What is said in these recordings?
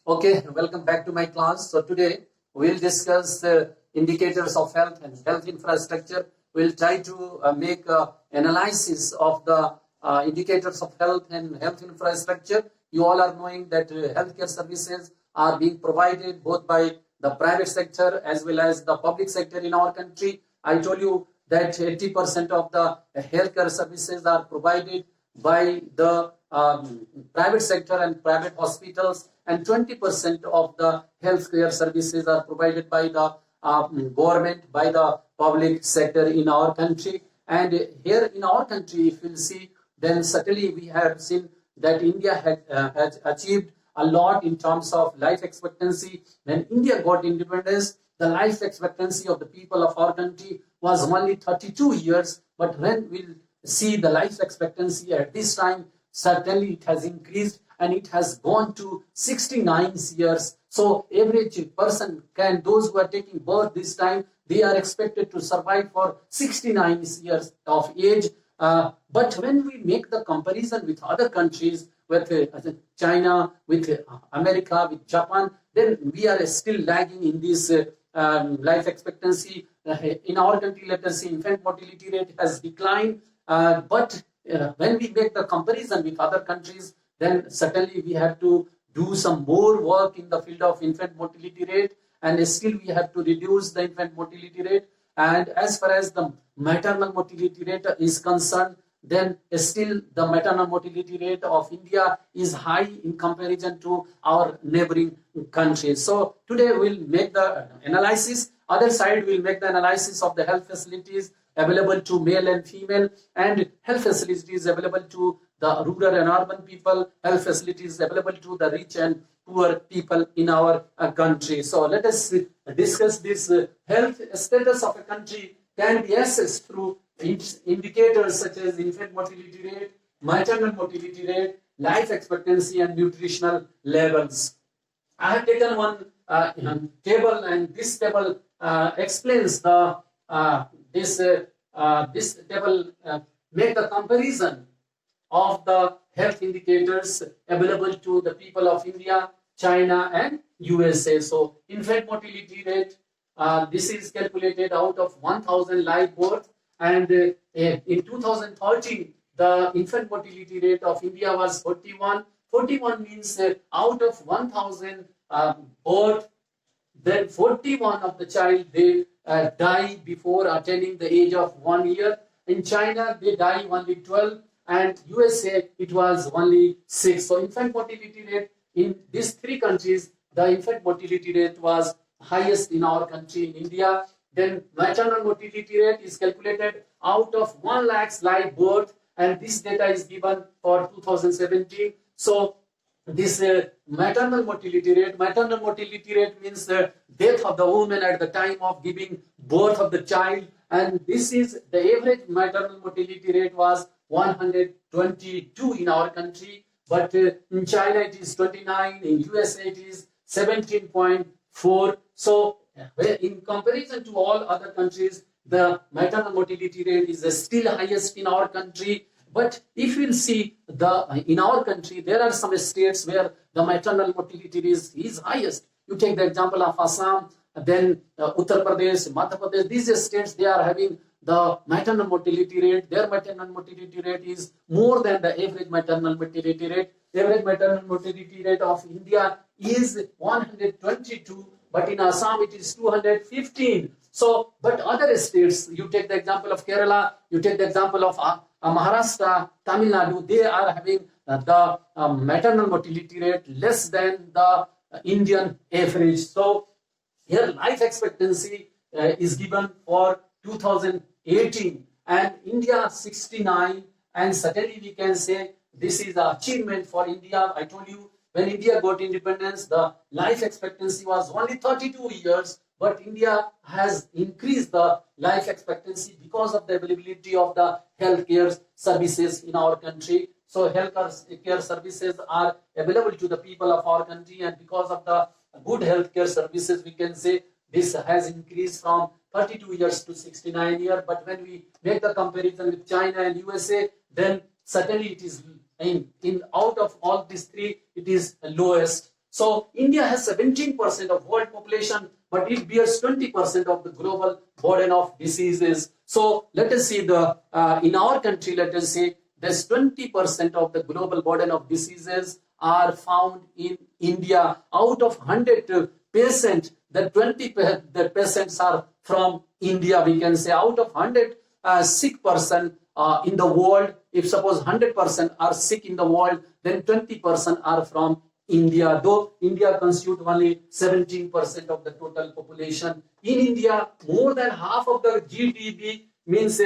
Okay, welcome back to my class. So today we'll discuss the indicators of health and health infrastructure. We'll try to make analysis of the indicators of health and health infrastructure. You all are knowing that healthcare services are being provided both by the private sector as well as the public sector in our country. I told you that 80% of the healthcare services are provided by the private sector and private hospitals, and 20% of the healthcare services are provided by the government, by the public sector in our country. And here in our country, if you'll see, then certainly we have seen that India has achieved a lot in terms of life expectancy. When India got independence, the life expectancy of the people of our country was only 32 years. But when we'll see the life expectancy at this time, certainly it has increased and it has gone to 69 years. So average person those who are taking birth this time, they are expected to survive for 69 years of age. But when we make the comparison with other countries, with China, with America, with Japan, then we are still lagging in this life expectancy. In our country, let us say infant mortality rate has declined, but when we make the comparison with other countries, then certainly we have to do some more work in the field of infant mortality rate, and still we have to reduce the infant mortality rate. And as far as the maternal mortality rate is concerned, then still the maternal mortality rate of India is high in comparison to our neighboring countries. So today we'll make the analysis. Other side we'll make the analysis of the health facilities available to male and female, and health facilities available to the rural and urban people, health facilities available to the rich and poor people in our country. So let us discuss this. Health status of a country can be assessed through indicators such as infant mortality rate, maternal mortality rate, life expectancy, and nutritional levels. I have taken one table, and this table explains the this table make the comparison of the health indicators available to the people of India, China, and USA. So infant mortality rate, this is calculated out of 1,000 live births, and in 2013 the infant mortality rate of India was 41. 41 means out of 1,000 birth, then 41 of the child they die before attaining the age of 1 year. In China they die only 12, and USA it was only 6. So infant mortality rate in these three countries, the infant mortality rate was highest in our country, in India. Then maternal mortality rate is calculated out of 1 lakh live birth, and this data is given for 2017. So this maternal mortality rate means the death of the woman at the time of giving birth of the child, and this is the average maternal mortality rate was 122 in our country, but in China it is 29, in USA it is 17.4. So in comparison to all other countries, the maternal mortality rate is still highest in our country. But if you'll see in our country, there are some states where the maternal mortality is highest. You take the example of Assam, then Uttar Pradesh, Madhya Pradesh. These states, they are having the maternal mortality rate. Their maternal mortality rate is more than the average maternal mortality rate. The average maternal mortality rate of India is 122, but in Assam it is 215. So, but other states, you take the example of Kerala, you take the example of Maharashtra, Tamil Nadu, they are having the maternal mortality rate less than the Indian average. So here life expectancy is given for 2018, and India 69, and certainly we can say this is the achievement for India. I told you when India got independence, the life expectancy was only 32 years. But India has increased the life expectancy because of the availability of the healthcare services in our country. So healthcare services are available to the people of our country, and because of the good healthcare services, we can say this has increased from 32 years to 69 years. But when we make the comparison with China and USA, then certainly it is in out of all these three, it is lowest. So India has 17% of world population, but it bears 20% of the global burden of diseases. So let us see in our country, let us say there's 20% of the global burden of diseases are found in India. Out of 100%, the 20% are from India. We can say out of 100 sick person in the world, if suppose 100% are sick in the world, then 20% are from India, though India constitutes only 17% of the total population. In India, more than half of the GDP, means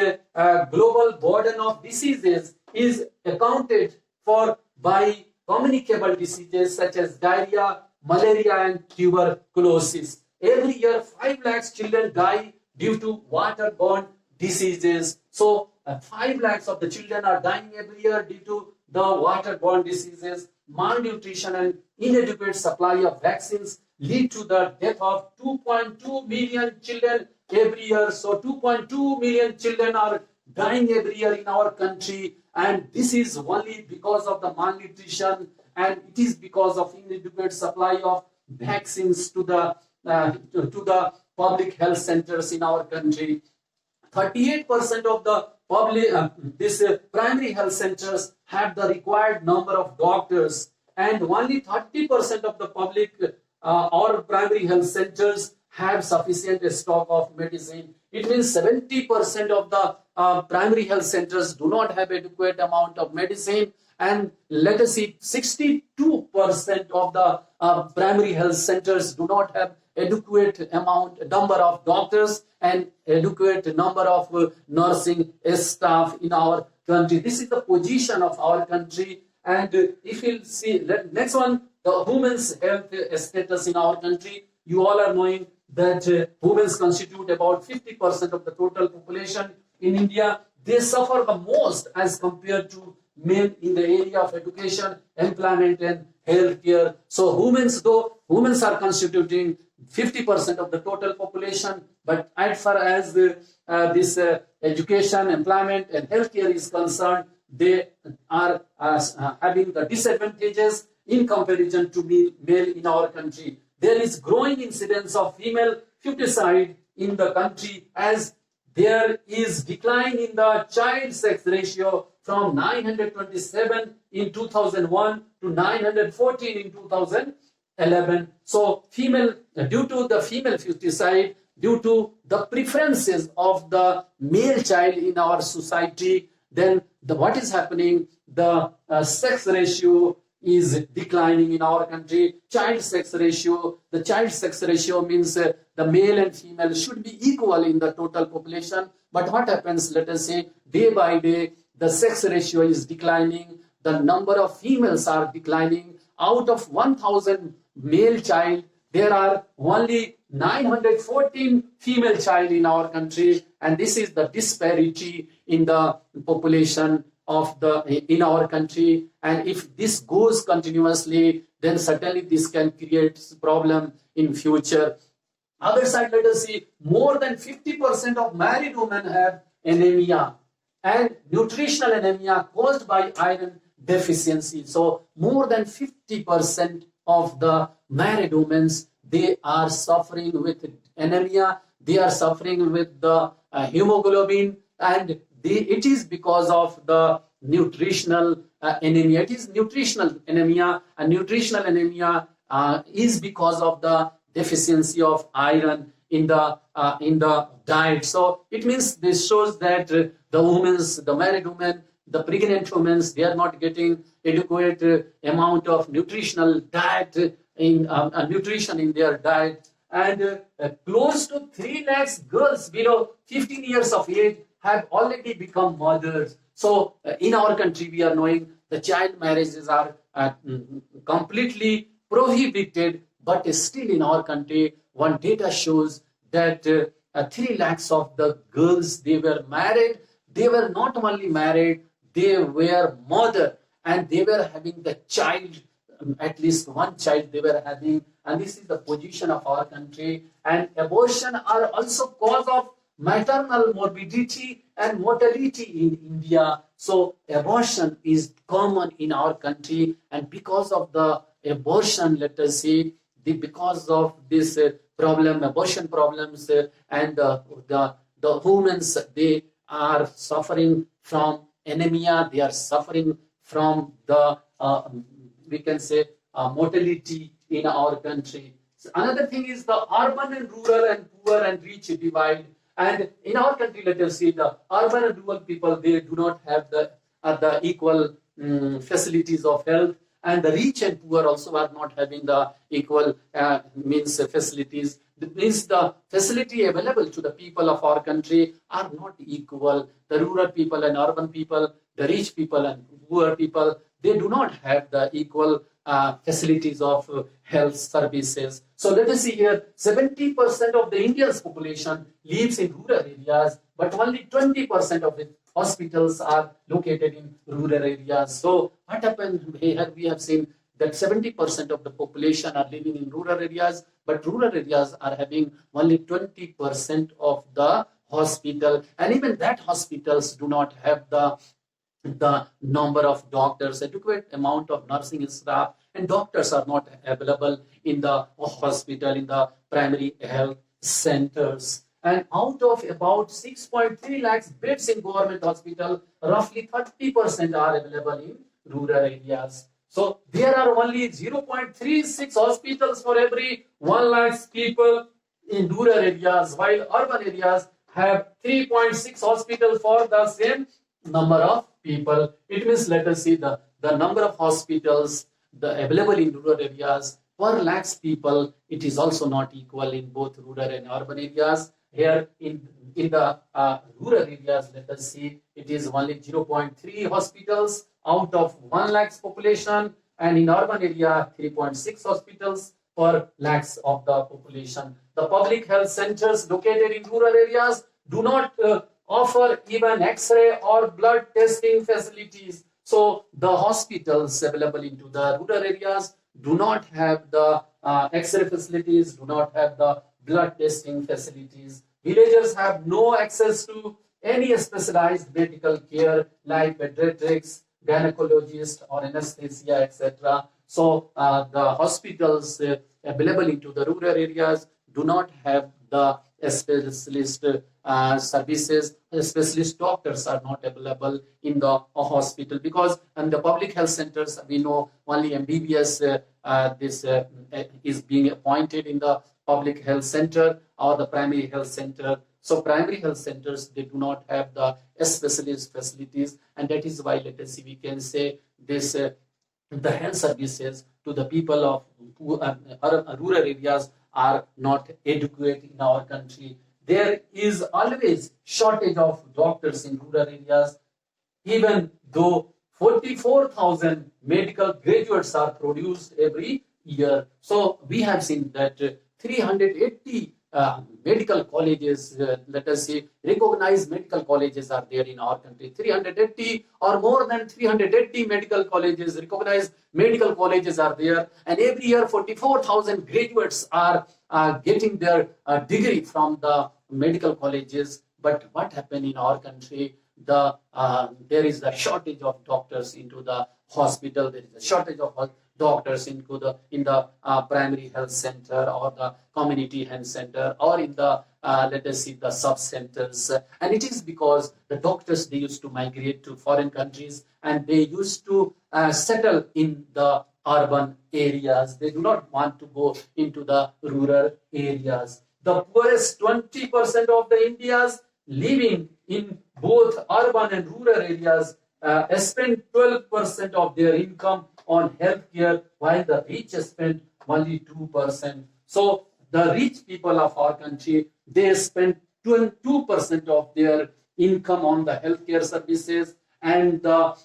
global burden of diseases, is accounted for by communicable diseases such as diarrhea, malaria, and tuberculosis. Every year, 5 lakhs children die due to waterborne diseases. So, 5 lakhs of the children are dying every year due to the waterborne diseases. Malnutrition and inadequate supply of vaccines lead to the death of 2.2 million children every year. So 2.2 million children are dying every year in our country, and this is only because of the malnutrition, and it is because of inadequate supply of vaccines to the public health centers in our country. 38% of the primary health centers have the required number of doctors, and only 30% of the public or primary health centers have sufficient stock of medicine. It means 70% of the primary health centers do not have adequate amount of medicine, and let us see 62% of the primary health centers do not have adequate number of doctors and adequate number of nursing staff in our country. This is the position of our country. And if you see next one, the women's health status in our country, you all are knowing that women constitute about 50% of the total population in India. They suffer the most as compared to men in the area of education, employment, and healthcare. So women are constituting 50% of the total population, but as far as this education, employment, and healthcare is concerned, they are having the disadvantages in comparison to male in our country. There is growing incidence of female feticide in the country, as there is decline in the child sex ratio from 927 in 2001 to 914 in 2011. So due to the female feticide, due to the preferences of the male child in our society, then what is happening? The sex ratio is declining in our country. Child sex ratio. The child sex ratio means the male and female should be equal in the total population. But what happens? Let us say day by day the sex ratio is declining. The number of females are declining. Out of 1,000 male child, there are only 914 female child in our country, and this is the disparity in the population in our country. And if this goes continuously, then certainly this can create problem in future. Other side, let us see, more than 50% of married women have anemia and nutritional anemia caused by iron deficiency. So more than 50% of the married women, they are suffering with anemia, they are suffering with the hemoglobin, and it is because of the nutritional anemia. It is nutritional anemia, and nutritional anemia is because of the deficiency of iron in the diet. So it means this shows that the married women, the pregnant women, they are not getting adequate amount of nutritional diet nutrition in their diet, and close to 3 lakhs girls below 15 years of age have already become mothers. So in our country, we are knowing the child marriages are completely prohibited, but still in our country, one data shows that 3 lakhs of the girls, they were married. They were not only married, they were mother, and they were having the child, at least one child they were having, and this is the position of our country. And abortion are also cause of maternal morbidity and mortality in India. So abortion is common in our country, and because of the abortion, let us say, because of this problem, abortion problems, and the women, they are suffering from anemia, they are suffering from the we can say mortality in our country. So another thing is the urban and rural and poor and rich divide. And in our country, let us see the urban and rural people, they do not have the equal facilities of health, and the rich and poor also are not having the equal facilities. Means the facility available to the people of our country are not equal. The rural people and urban people, the rich people and poor people, they do not have the equal facilities of health services. So let us see here, 70% of the India's population lives in rural areas, but only 20% of the hospitals are located in rural areas. So what happened here? We have seen that 70% of the population are living in rural areas, but rural areas are having only 20% of the hospital, and even that hospitals do not have the number of doctors, adequate amount of nursing staff, and doctors are not available in the hospital, in the primary health centers. And out of about 6.3 lakhs beds in government hospital, roughly 30% are available in rural areas. So there are only 0.36 hospitals for every 1 lakh people in rural areas, while urban areas have 3.6 hospitals for the same number of people. It means, let us see the number of hospitals available in rural areas per lakhs people, it is also not equal in both rural and urban areas. Here in the rural areas, let us see, it is only 0.3 hospitals out of 1 lakhs population, and in urban area 3.6 hospitals per lakhs of the population. The public health centers located in rural areas do not offer even X-ray or blood testing facilities. So the hospitals available into the rural areas do not have the X-ray facilities, do not have the blood testing facilities. Villagers have no access to any specialized medical care like pediatrics, gynecologist or anesthesia, etc. So the hospitals available into the rural areas do not have the specialist services. Specialist doctors are not available in the hospital, because in the public health centers we know only MBBS is being appointed in the public health center or the primary health center. So primary health centers, they do not have the specialist facilities, and that is why, let us see, we can say this the health services to the people of rural areas are not adequate in our country. There is always shortage of doctors in rural areas, even though 44,000 medical graduates are produced every year. So we have seen that 380 medical colleges, let us say, recognized medical colleges are there in our country. 380 or more than 380 medical colleges, recognized medical colleges are there. And every year 44,000 graduates are getting their degree from the medical colleges. But what happened in our country? There is a shortage of doctors into the hospital. There is a shortage of doctors in the primary health center or the community health center or in the let us see the sub centers, and it is because the doctors, they used to migrate to foreign countries and they used to settle in the urban areas. They do not want to go into the rural areas. The poorest 20% of the India's living in both urban and rural areas spend 12% of their income on healthcare, while the rich spend only 2%. So the rich people of our country, they spend 22% of their income on the healthcare services, and the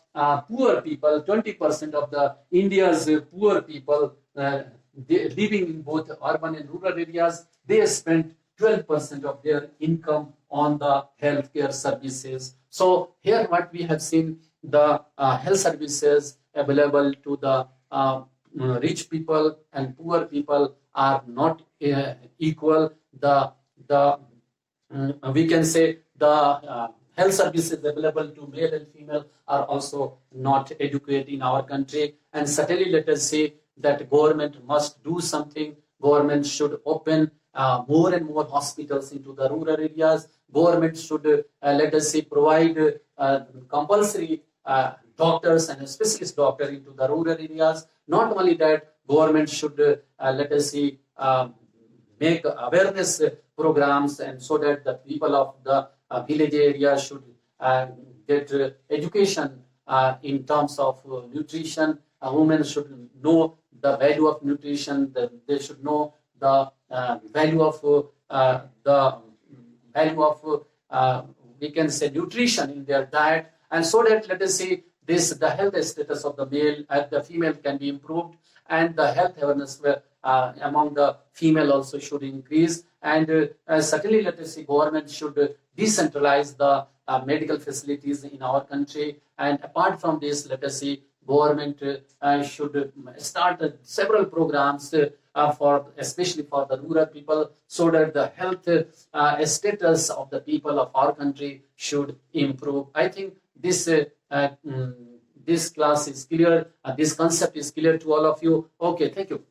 poor people, 20% of the India's poor people living in both urban and rural areas, they spend 12% of their income on the healthcare services. So here what we have seen, the health services available to the rich people and poor people are not equal. We can say the health services available to male and female are also not adequate in our country. And certainly, let us say, that government must do something. Government should open more and more hospitals into the rural areas. Government should, let us say, provide compulsory doctors and specialist doctor into the rural areas. Not only that, government should, let us say, make awareness programs, and so that the people of the village area should get education in terms of nutrition. Women should know the value of nutrition. They should know the value of we can say nutrition in their diet, and so that, let us say, the health status of the male and the female can be improved, and the health awareness among the female also should increase. And certainly, let us say, government should decentralize the medical facilities in our country. And apart from this, let us say, government should start several programs especially for the rural people, so that the health status of the people of our country should improve. I think this class is clear. This concept is clear to all of you. Okay, thank you.